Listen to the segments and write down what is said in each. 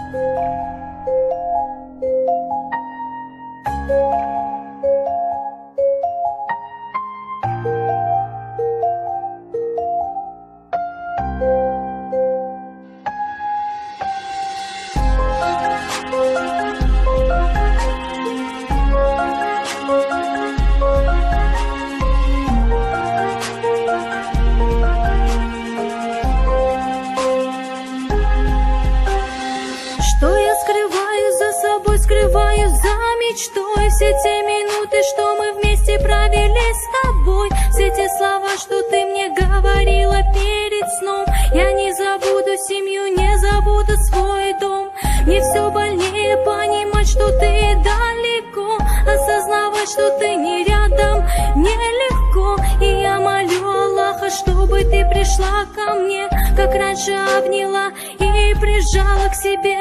Что я скрываю за собой, скрываю за мечтой. Все те минуты, что мы вместе провели с тобой, все те слова, что ты мне говорила перед сном. Я не забуду семью, не забуду свой дом. Мне все больнее понимать, что ты далеко, осознавать, что ты не рядом, нелегко. И я молю Аллаха, чтобы ты пришла ко мне, как раньше обняла и прижала к себе.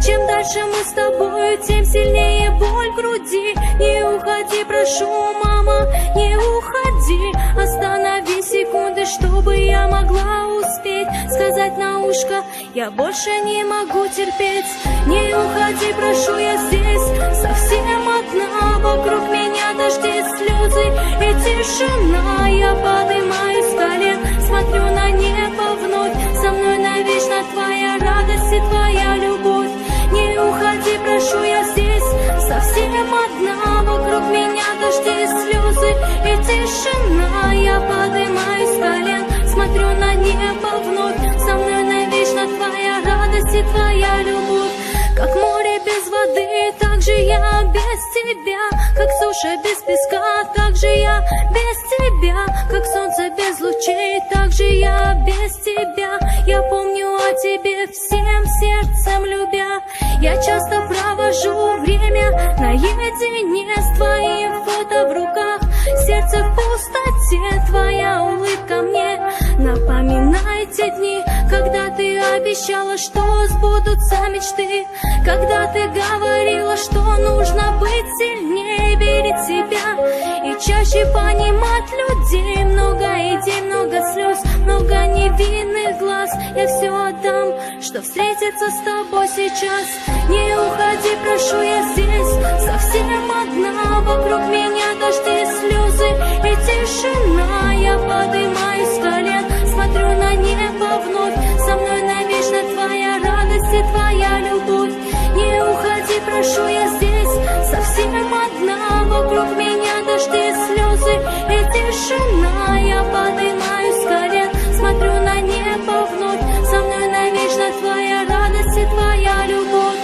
Чем дальше мы с тобою, тем сильнее боль в груди. Не уходи, прошу, мама, не уходи. Останови секунды, чтобы я могла успеть сказать на ушко: я больше не могу терпеть. Не уходи, прошу, я здесь совсем одна. Вокруг меня дожди, слезы и тишина. Я поднимаюсь с колен, смотрю на небо вновь. Со мной навечно твоя радость и твоя любовь. Не уходи, прошу, я здесь совсем одна. Вокруг меня дожди, слезы и тишина. Я поднимаюсь с колен, смотрю на небо вновь. Со мной навечно твоя радость и твоя любовь. Как море без воды, так же я без тебя. Как суша без песка, так же я без тебя. Как солнце без лучей, так же я без тебя. Я помню о тебе всем сердцем любя. Я часто провожу время наедине с твоим фото в руках. Сердце в пустоте, твоя улыбка мне напоминает те дни, когда ты обещала, что сбудутся мечты. Когда ты говорила, что нужно быть сильнее, верить в себя и чаще понимать людей. Много идей, много слез, много невинных глаз. Я все отдам, что встретиться с тобой сейчас. Не уходи, прошу, я здесь совсем одна. Вокруг меня дожди, слезы и тишина. Я поднимаюсь с колен, смотрю на небо вновь. Со мной навечно твоя радость и твоя любовь. Не уходи, прошу, я здесь совсем одна. Вокруг меня дожди, слезы и тишина. Я поднимаюсь с колен, смотрю на небо вновь. Со мной навечно твоя радость и твоя любовь.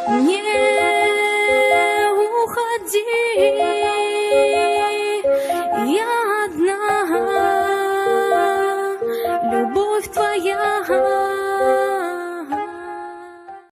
Не уходи, я одна. Любовь твоя